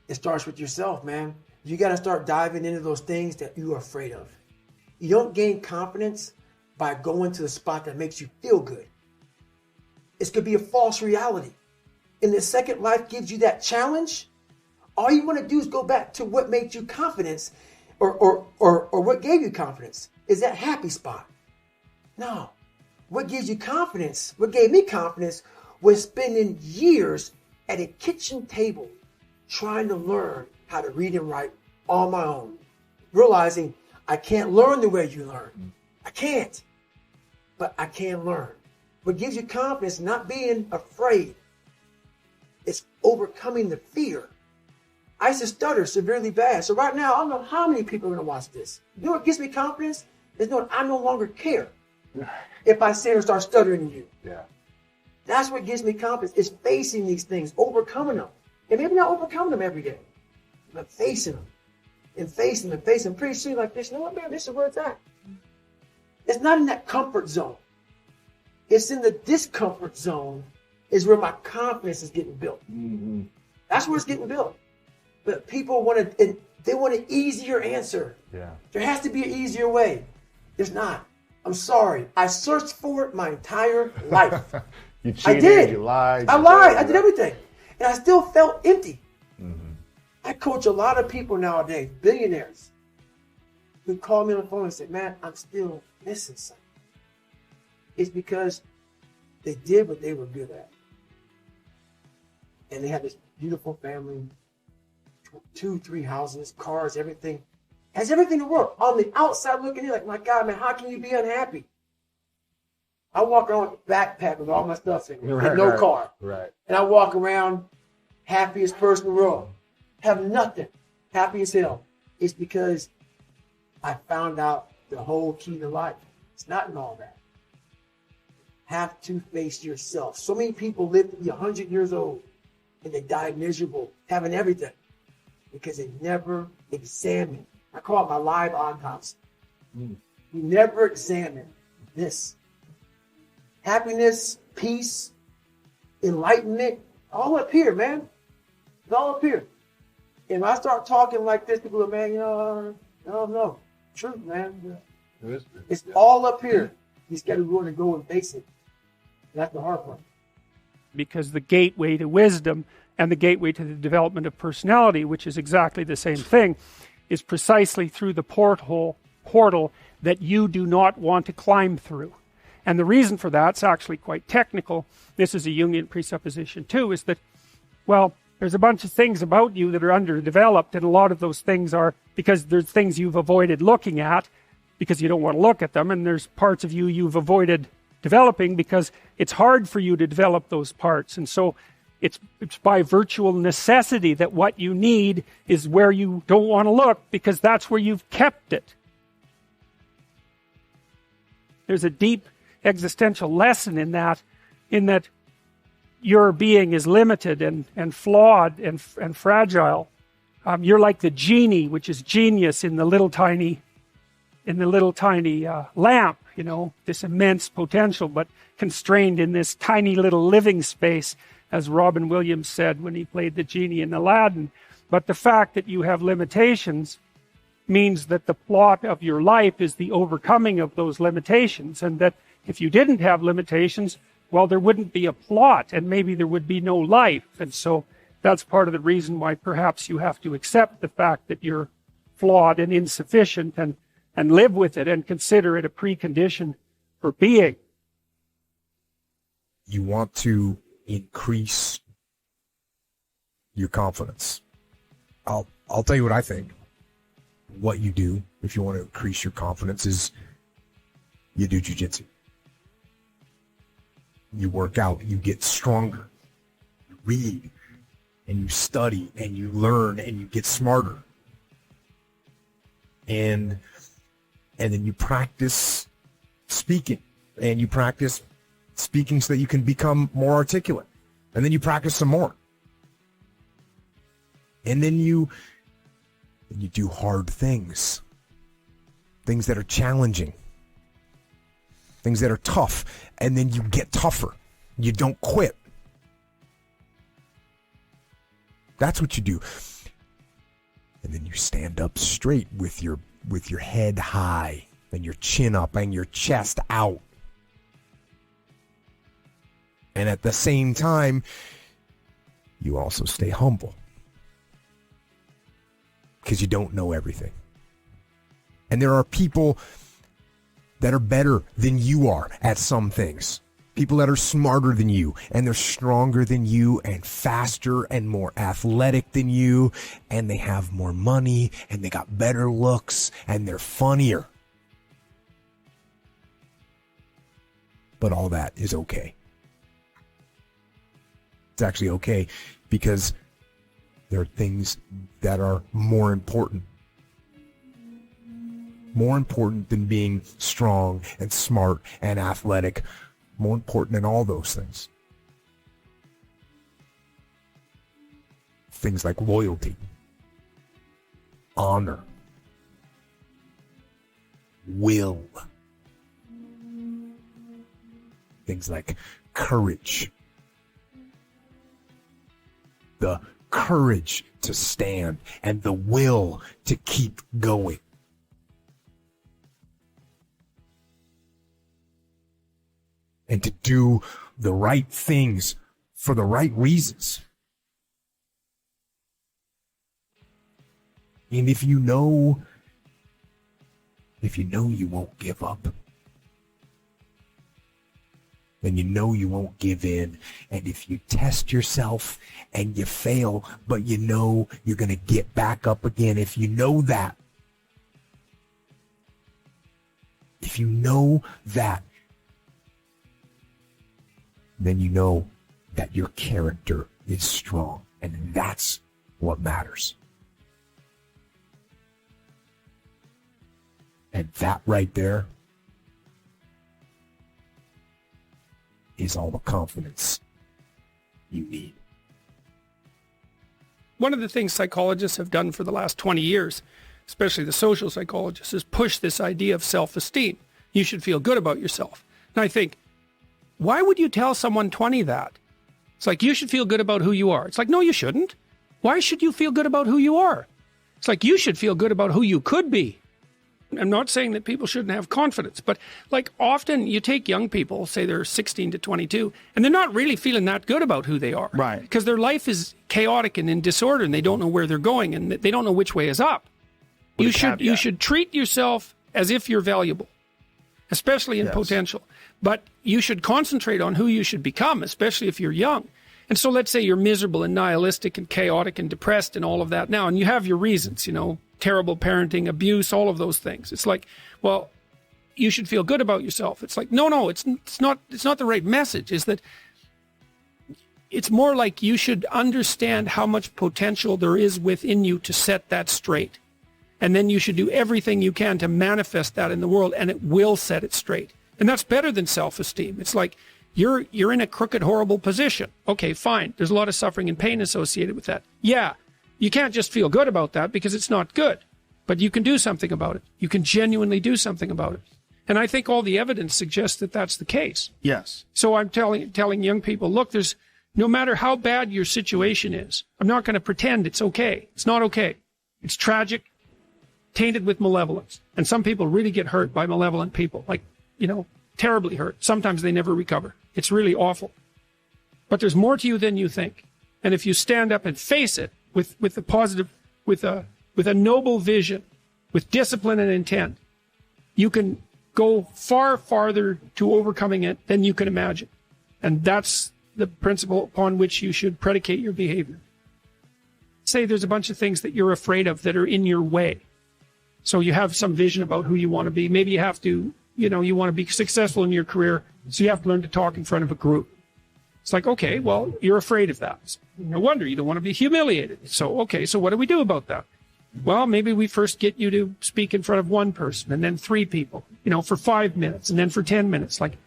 It starts with yourself, man. You got to start diving into those things that you are afraid of. You don't gain confidence by going to the spot that makes you feel good. It's going to be a false reality. And the second life gives you that challenge, all you want to do is go back to what made you confidence or what gave you confidence. Is that happy spot? No. What gives you confidence, what gave me confidence, was spending years at a kitchen table trying to learn how to read and write on my own. Realizing I can't learn the way you learn. I can't. But I can learn. What gives you confidence, not being afraid. It's overcoming the fear. I used to stutter severely bad. So right now, I don't know how many people are going to watch this. You know what gives me confidence? Is knowing I no longer care if I say or start stuttering to you. Yeah. That's what gives me confidence, is facing these things, overcoming them. And maybe not overcoming them every day, but facing them. And facing them, facing them. Pretty soon like this, you know what, man, this is where it's at. It's not in that comfort zone. It's in the discomfort zone is where my confidence is getting built. Mm-hmm. That's where it's getting built. But people want an easier answer. Yeah. There has to be an easier way. There's not. I'm sorry. I searched for it my entire life. You cheated, I did. You lied. I lied. I did everything. And I still felt empty. Mm-hmm. I coach a lot of people nowadays, billionaires, who call me on the phone and say, man, I'm still missing something. It's because they did what they were good at. And they had this beautiful family, 2, 3 houses, cars, everything. Has everything in the world. On the outside looking in, like, my God, man, how can you be unhappy? I walk around with a backpack with all my stuff in it, with no car. Right. And I walk around, happiest person in the world. Have nothing. Happy as hell. It's because I found out the whole key to life. It's not in all that. Have to face yourself. So many people live to be 100 years old and they die miserable, having everything, because they never examine. I call it my live autopsy. You never examine this. Happiness, peace, enlightenment, all up here, man. It's all up here. And when I start talking like this, people are, man, you know, I don't know. Truth, man. It's all up here. You just got to be willing to go and face it. That's the hard part. Because the gateway to wisdom and the gateway to the development of personality, which is exactly the same thing, is precisely through the portal that you do not want to climb through. And the reason for that's actually quite technical. This is a Jungian presupposition too, is that, well, there's a bunch of things about you that are underdeveloped, and a lot of those things are because there's things you've avoided looking at because you don't want to look at them, and there's parts of you you've avoided developing because it's hard for you to develop those parts. And so it's by virtual necessity that what you need is where you don't want to look, because that's where you've kept it. There's a deep existential lesson in that your being is limited and flawed and fragile. You're like the genie, which is genius in the little tiny lamp, you know, this immense potential, but constrained in this tiny little living space, as Robin Williams said when he played the genie in Aladdin. But the fact that you have limitations means that the plot of your life is the overcoming of those limitations, and that if you didn't have limitations, well, there wouldn't be a plot, and maybe there would be no life. And so that's part of the reason why perhaps you have to accept the fact that you're flawed and insufficient, and live with it and consider it a precondition for being. You want to increase your confidence. I'll tell you what I think. What you do if you want to increase your confidence is you do jiu-jitsu. You work out, you get stronger, you read, and you study, and you learn, and you get smarter. And then you practice speaking, and you practice speaking so that you can become more articulate. And then you practice some more. And then you do hard things. Things that are challenging. Things that are tough. And then you get tougher. You don't quit. That's what you do. And then you stand up straight with your head high and your chin up and your chest out. And at the same time, you also stay humble. Because you don't know everything. And there are people that are better than you are at some things. People that are smarter than you, and they're stronger than you, and faster and more athletic than you, and they have more money, and they got better looks, and they're funnier. But all that is okay. It's actually okay because there are things that are more important. More important than being strong and smart and athletic. More important than all those things. Things like loyalty, honor, will. Things like courage. The courage to stand and the will to keep going. And to do the right things for the right reasons. And if you know you won't give up, then you know you won't give in. And if you test yourself and you fail, but you know you're going to get back up again, if you know that, then you know that your character is strong. And that's what matters. And that right there is all the confidence you need. One of the things psychologists have done for the last 20 years, especially the social psychologists, is push this idea of self-esteem. You should feel good about yourself. And I think, why would you tell someone 20 that? It's like, you should feel good about who you are. It's like, no, you shouldn't. Why should you feel good about who you are? It's like, you should feel good about who you could be. I'm not saying that people shouldn't have confidence, but like often you take young people, say they're 16 to 22, and they're not really feeling that good about who they are. Right. Because their life is chaotic and in disorder, and they don't know where they're going, and they don't know which way is up. You should treat yourself as if you're valuable, especially in potential. But you should concentrate on who you should become, especially if you're young. And so let's say you're miserable and nihilistic and chaotic and depressed and all of that now, and you have your reasons, terrible parenting, abuse, all of those things. It's like, well, you should feel good about yourself. It's like, no, it's not the right message. Is that it's more like you should understand how much potential there is within you to set that straight. And then you should do everything you can to manifest that in the world, and it will set it straight. And that's better than self-esteem. It's like, you're in a crooked, horrible position. Okay, fine. There's a lot of suffering and pain associated with that. Yeah, you can't just feel good about that because it's not good. But you can do something about it. You can genuinely do something about it. And I think all the evidence suggests that that's the case. Yes. So I'm telling young people, look, no matter how bad your situation is, I'm not going to pretend it's okay. It's not okay. It's tragic, tainted with malevolence. And some people really get hurt by malevolent people, like, terribly hurt. Sometimes they never recover. It's really awful. But there's more to you than you think. And if you stand up and face it with a positive, with a noble vision, with discipline and intent, you can go far farther to overcoming it than you can imagine. And that's the principle upon which you should predicate your behavior. Say there's a bunch of things that you're afraid of that are in your way. So you have some vision about who you want to be. Maybe you have to, you want to be successful in your career, so you have to learn to talk in front of a group. It's like, okay, well, you're afraid of that. No wonder you don't want to be humiliated. So what do we do about that? Well, maybe we first get you to speak in front of one person and then 3 people, for 5 minutes and then for 10 minutes, like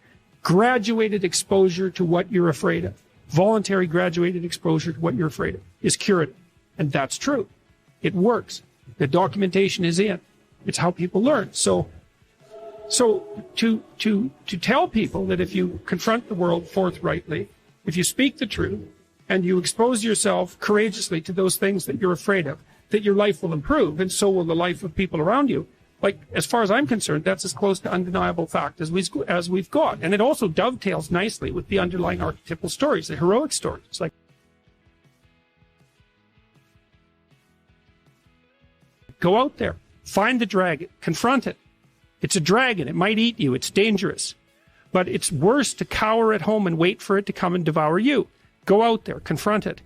graduated exposure to what you're afraid of. Voluntary graduated exposure to what you're afraid of is curative. And that's true. It works. The documentation is in. It's how people learn. So to tell people that if you confront the world forthrightly, if you speak the truth, and you expose yourself courageously to those things that you're afraid of, that your life will improve, and so will the life of people around you. Like, as far as I'm concerned, that's as close to undeniable fact as we've got. And it also dovetails nicely with the underlying archetypal stories, the heroic stories. It's like, go out there, find the dragon, confront it. It's a dragon. It might eat you. It's dangerous. But it's worse to cower at home and wait for it to come and devour you. Go out there, confront it.